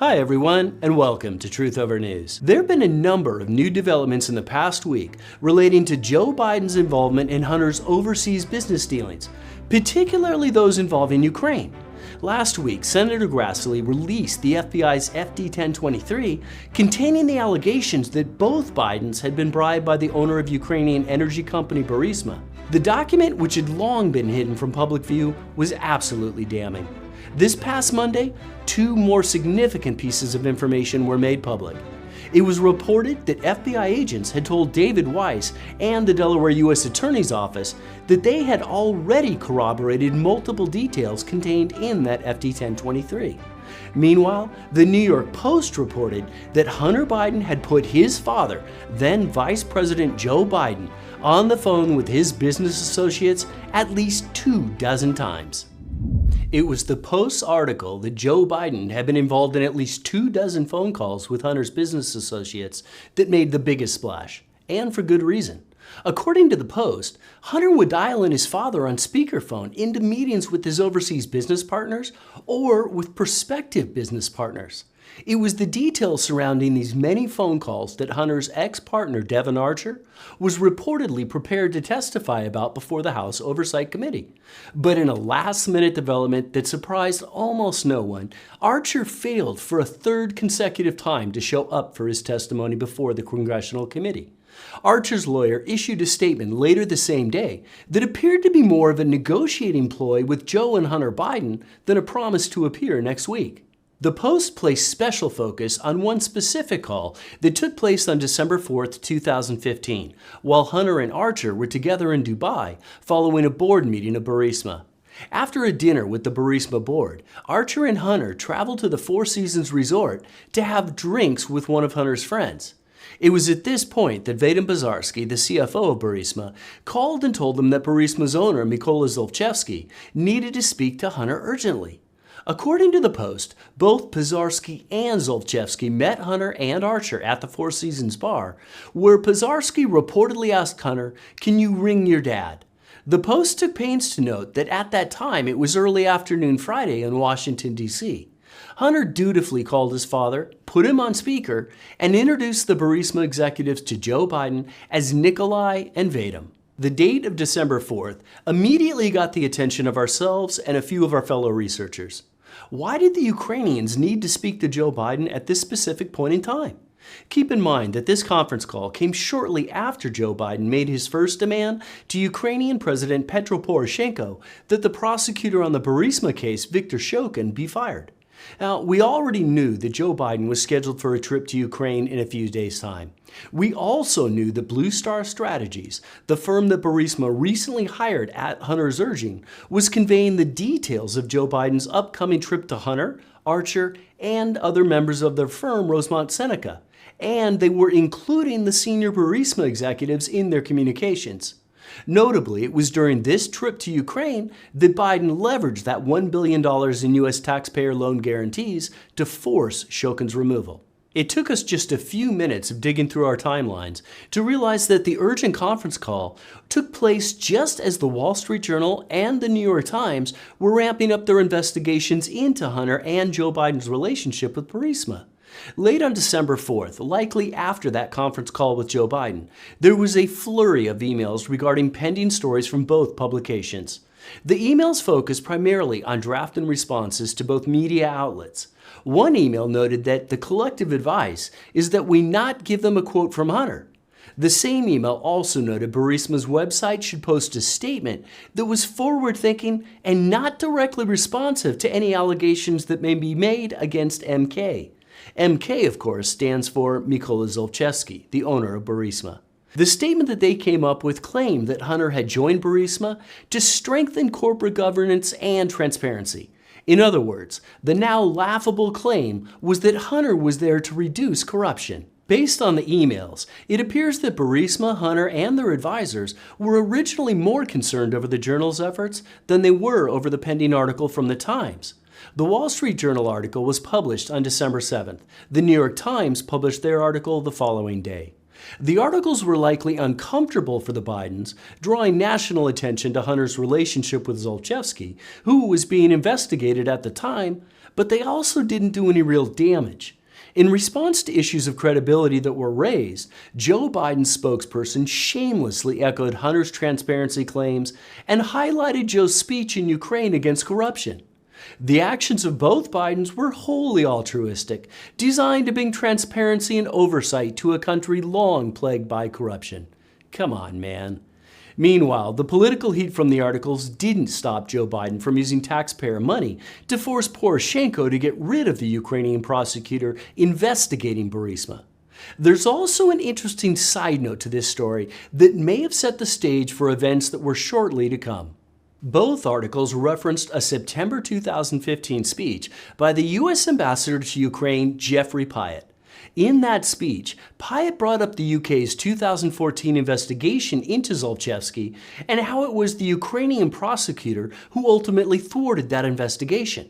Hi everyone, and welcome to Truth Over News. There have been a number of new developments in the past week relating to Joe Biden's involvement in Hunter's overseas business dealings, particularly those involving Ukraine. Last week, Senator Grassley released the FBI's FD 1023 containing the allegations that both Bidens had been bribed by the owner of Ukrainian energy company Burisma. The document, which had long been hidden from public view, was absolutely damning. This past Monday, two more significant pieces of information were made public. It was reported that FBI agents had told David Weiss and the Delaware U.S. Attorney's Office that they had already corroborated multiple details contained in that FD 1023. Meanwhile, the New York Post reported that Hunter Biden had put his father, then Vice President Joe Biden, on the phone with his business associates at least 24 times. It was the Post's article that Joe Biden had been involved in at least 24 phone calls with Hunter's business associates that made the biggest splash, and for good reason. According to the Post, Hunter would dial in his father on speakerphone into meetings with his overseas business partners or with prospective business partners. It was the details surrounding these many phone calls that Hunter's ex-partner, Devon Archer, was reportedly prepared to testify about before the House Oversight Committee. But in a last-minute development that surprised almost no one, Archer failed for a third consecutive time to show up for his testimony before the Congressional Committee. Archer's lawyer issued a statement later the same day that appeared to be more of a negotiating ploy with Joe and Hunter Biden than a promise to appear next week. The Post placed special focus on one specific call that took place on December 4, 2015, while Hunter and Archer were together in Dubai following a board meeting of Burisma. After a dinner with the Burisma board, Archer and Hunter traveled to the Four Seasons Resort to have drinks with one of Hunter's friends. It was at this point that Bidens-Burisma, the CFO of Burisma, called and told them that Burisma's owner, Mykola Zlochevsky, needed to speak to Hunter urgently. According to the Post, both Burisma and Zlochevsky met Hunter and Archer at the Four Seasons bar, where Burisma reportedly asked Hunter, "Can you ring your dad?" The Post took pains to note that at that time it was early afternoon Friday in Washington, D.C. Hunter dutifully called his father, put him on speaker, and introduced the Burisma executives to Joe Biden as Nikolai and Vadim. The date of December 4th immediately got the attention of ourselves and a few of our fellow researchers. Why did the Ukrainians need to speak to Joe Biden at this specific point in time? Keep in mind that this conference call came shortly after Joe Biden made his first demand to Ukrainian President Petro Poroshenko that the prosecutor on the Burisma case, Viktor Shokin, be fired. Now, we already knew that Joe Biden was scheduled for a trip to Ukraine in a few days' time. We also knew that Blue Star Strategies, the firm that Burisma recently hired at Hunter's urging, was conveying the details of Joe Biden's upcoming trip to Hunter, Archer, and other members of their firm, Rosemont Seneca. And they were including the senior Burisma executives in their communications. Notably, it was during this trip to Ukraine that Biden leveraged that $1 billion in U.S. taxpayer loan guarantees to force Shokin's removal. It took us just a few minutes of digging through our timelines to realize that the urgent conference call took place just as the Wall Street Journal and the New York Times were ramping up their investigations into Hunter and Joe Biden's relationship with Burisma. Late on December 4th, likely after that conference call with Joe Biden, there was a flurry of emails regarding pending stories from both publications. The emails focused primarily on draft and responses to both media outlets. One email noted that the collective advice is that we not give them a quote from Hunter. The same email also noted Burisma's website should post a statement that was forward-thinking and not directly responsive to any allegations that may be made against MK. MK, of course, stands for Mykola Zlochevsky, the owner of Burisma. The statement that they came up with claimed that Hunter had joined Burisma to strengthen corporate governance and transparency. In other words, the now laughable claim was that Hunter was there to reduce corruption. Based on the emails, it appears that Burisma, Hunter, and their advisors were originally more concerned over the journal's efforts than they were over the pending article from the Times. The Wall Street Journal article was published on December 7th. The New York Times published their article the following day. The articles were likely uncomfortable for the Bidens, drawing national attention to Hunter's relationship with Zlochevsky, who was being investigated at the time, but they also didn't do any real damage. In response to issues of credibility that were raised, Joe Biden's spokesperson shamelessly echoed Hunter's transparency claims and highlighted Joe's speech in Ukraine against corruption. The actions of both Bidens were wholly altruistic, designed to bring transparency and oversight to a country long plagued by corruption. Come on, man. Meanwhile, the political heat from the articles didn't stop Joe Biden from using taxpayer money to force Poroshenko to get rid of the Ukrainian prosecutor investigating Burisma. There's also an interesting side note to this story that may have set the stage for events that were shortly to come. Both articles referenced a September 2015 speech by the U.S. Ambassador to Ukraine, Jeffrey Pyatt. In that speech, Pyatt brought up the UK's 2014 investigation into Zlochevsky and how it was the Ukrainian prosecutor who ultimately thwarted that investigation.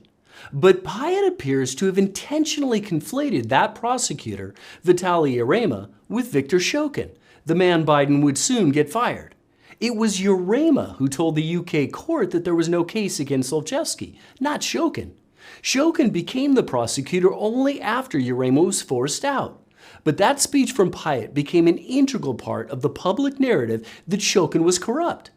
But Pyatt appears to have intentionally conflated that prosecutor, Vitaly Yarema, with Viktor Shokin, the man Biden would soon get fired. It was Yarema who told the UK court that there was no case against Zlochevsky, not Shokin. Shokin became the prosecutor only after Yarema was forced out. But that speech from Pyatt became an integral part of the public narrative that Shokin was corrupt.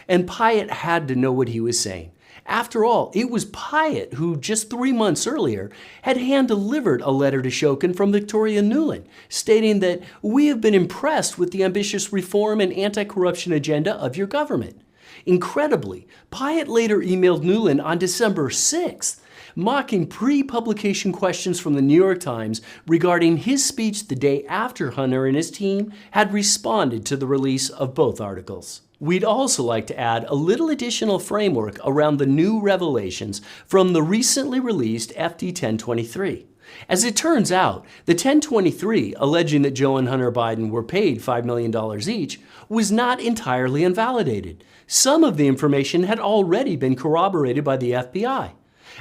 And Pyatt had to know what he was saying. After all, it was Pyatt who, just 3 months earlier, had hand-delivered a letter to Shokin from Victoria Nuland, stating that we have been impressed with the ambitious reform and anti-corruption agenda of your government. Incredibly, Pyatt later emailed Nuland on December 6th, mocking pre-publication questions from the New York Times regarding his speech the day after Hunter and his team had responded to the release of both articles. We'd also like to add a little additional framework around the new revelations from the recently released FD 1023. As it turns out, the 1023, alleging that Joe and Hunter Biden were paid $5 million each, was not entirely invalidated. Some of the information had already been corroborated by the FBI.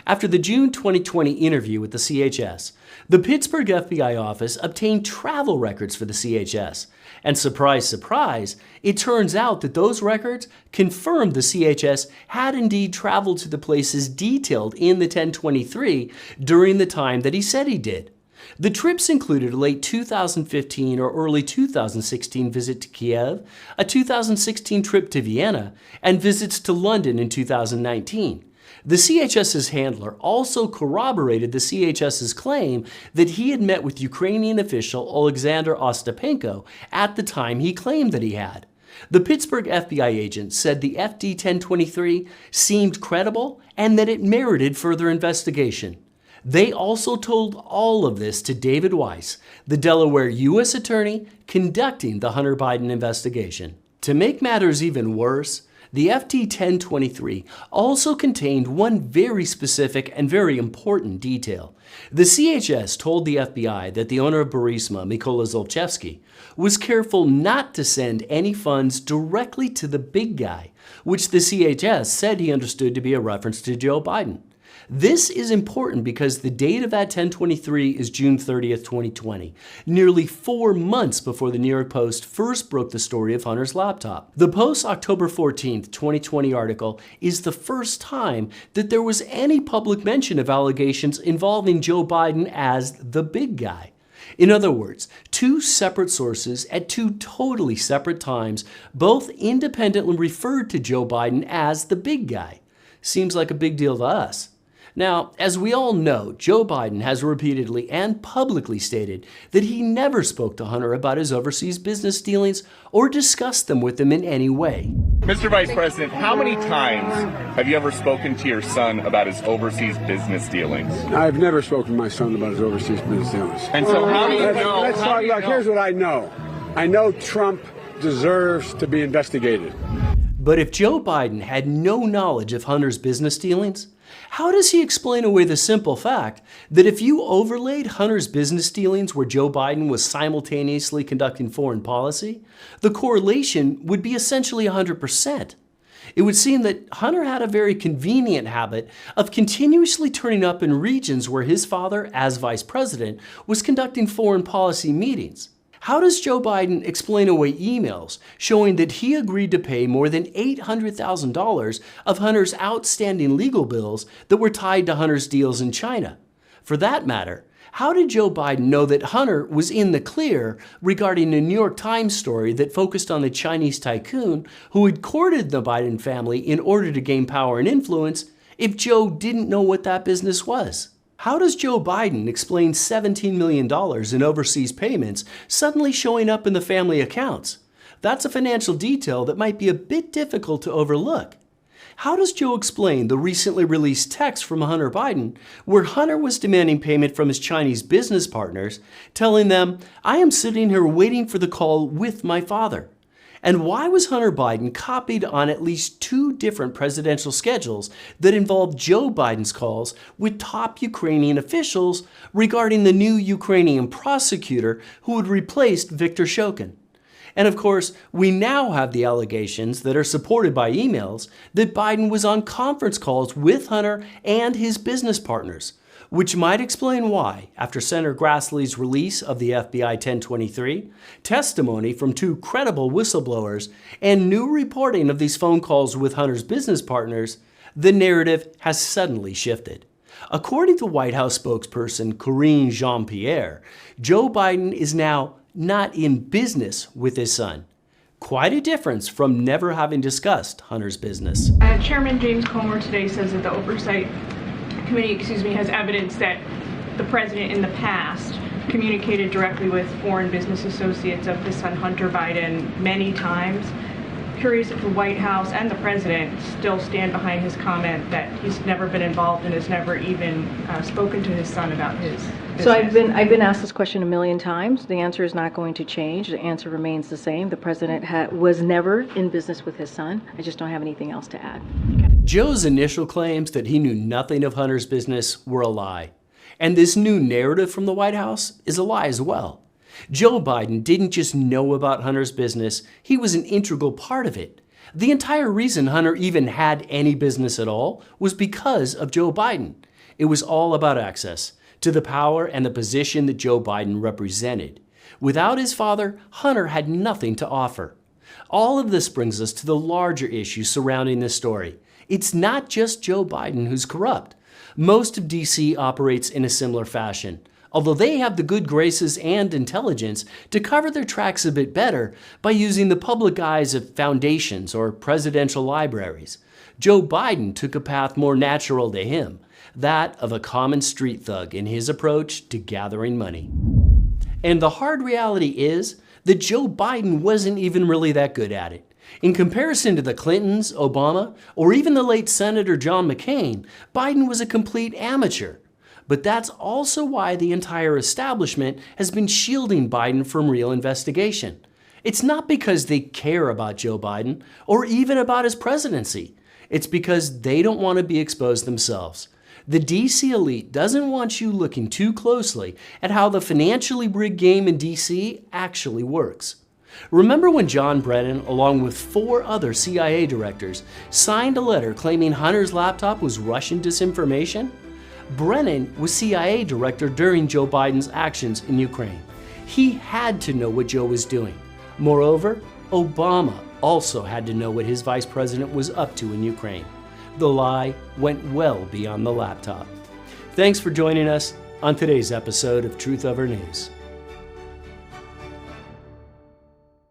After the June 2020 interview with the CHS, the Pittsburgh FBI office obtained travel records for the CHS. And surprise, surprise, it turns out that those records confirmed the CHS had indeed traveled to the places detailed in the 1023 during the time that he said he did. The trips included a late 2015 or early 2016 visit to Kiev, a 2016 trip to Vienna, and visits to London in 2019. The CHS's handler also corroborated the CHS's claim that he had met with Ukrainian official Alexander Ostapenko at the time he claimed that he had. The Pittsburgh FBI agent said the FD 1023 seemed credible and that it merited further investigation. They also told all of this to David Weiss, the Delaware U.S. attorney conducting the Hunter Biden investigation. To make matters even worse, the FD 1023 also contained one very specific and very important detail. The CHS told the FBI that the owner of Burisma, Mykola Zlochevsky, was careful not to send any funds directly to the big guy, which the CHS said he understood to be a reference to Joe Biden. This is important because the date of that 1023 is June 30th, 2020, nearly 4 months before the New York Post first broke the story of Hunter's laptop. The Post's October 14th, 2020 article is the first time that there was any public mention of allegations involving Joe Biden as the big guy. In other words, 2 separate sources at 2 totally separate times both independently referred to Joe Biden as the big guy. Seems like a big deal to us. Now, as we all know, Joe Biden has repeatedly and publicly stated that he never spoke to Hunter about his overseas business dealings or discussed them with him in any way. Mr. Vice President, how many times have you ever spoken to your son about his overseas business dealings? I've never spoken to my son about his overseas business dealings. And so how do you know? Let's talk about, here's what I know. I know Trump deserves to be investigated. But if Joe Biden had no knowledge of Hunter's business dealings, how does he explain away the simple fact that if you overlaid Hunter's business dealings where Joe Biden was simultaneously conducting foreign policy, the correlation would be essentially 100%? It would seem that Hunter had a very convenient habit of continuously turning up in regions where his father, as vice president, was conducting foreign policy meetings. How does Joe Biden explain away emails showing that he agreed to pay more than $800,000 of Hunter's outstanding legal bills that were tied to Hunter's deals in China? For that matter, how did Joe Biden know that Hunter was in the clear regarding a New York Times story that focused on the Chinese tycoon who had courted the Biden family in order to gain power and influence if Joe didn't know what that business was? How does Joe Biden explain $17 million in overseas payments suddenly showing up in the family accounts? That's a financial detail that might be a bit difficult to overlook. How does Joe explain the recently released text from Hunter Biden where Hunter was demanding payment from his Chinese business partners, telling them, "I am sitting here waiting for the call with my father"? And why was Hunter Biden copied on at least 2 different presidential schedules that involved Joe Biden's calls with top Ukrainian officials regarding the new Ukrainian prosecutor who had replaced Viktor Shokin? And of course, we now have the allegations that are supported by emails that Biden was on conference calls with Hunter and his business partners, which might explain why, after Senator Grassley's release of the FBI 1023, testimony from 2 credible whistleblowers, and new reporting of these phone calls with Hunter's business partners, the narrative has suddenly shifted. According to White House spokesperson Karine Jean-Pierre, Joe Biden is now not in business with his son. Quite a difference from never having discussed Hunter's business. Chairman James Comer today says that the Oversight Committee, has evidence that the president in the past communicated directly with foreign business associates of his son Hunter Biden many times. Curious if the White House and the president still stand behind his comment that he's never been involved and has never even spoken to his son about his business. So I've been asked this question a million times. The answer is not going to change. The answer remains the same. The president was never in business with his son. I just don't have anything else to add. Okay. Joe's initial claims that he knew nothing of Hunter's business were a lie. And this new narrative from the White House is a lie as well. Joe Biden didn't just know about Hunter's business, he was an integral part of it. The entire reason Hunter even had any business at all was because of Joe Biden. It was all about access to the power and the position that Joe Biden represented. Without his father, Hunter had nothing to offer. All of this brings us to the larger issue surrounding this story. It's not just Joe Biden who's corrupt. Most of DC operates in a similar fashion, although they have the good graces and intelligence to cover their tracks a bit better by using the public eyes of foundations or presidential libraries. Joe Biden took a path more natural to him, that of a common street thug in his approach to gathering money. And the hard reality is that Joe Biden wasn't even really that good at it. In comparison to the Clintons, Obama, or even the late Senator John McCain, Biden was a complete amateur. But that's also why the entire establishment has been shielding Biden from real investigation. It's not because they care about Joe Biden or even about his presidency. It's because they don't want to be exposed themselves. The DC elite doesn't want you looking too closely at how the financially rigged game in DC actually works. Remember when John Brennan, along with 4 other CIA directors, signed a letter claiming Hunter's laptop was Russian disinformation? Brennan was CIA director during Joe Biden's actions in Ukraine. He had to know what Joe was doing. Moreover, Obama also had to know what his vice president was up to in Ukraine. The lie went well beyond the laptop. Thanks for joining us on today's episode of Truth Over News.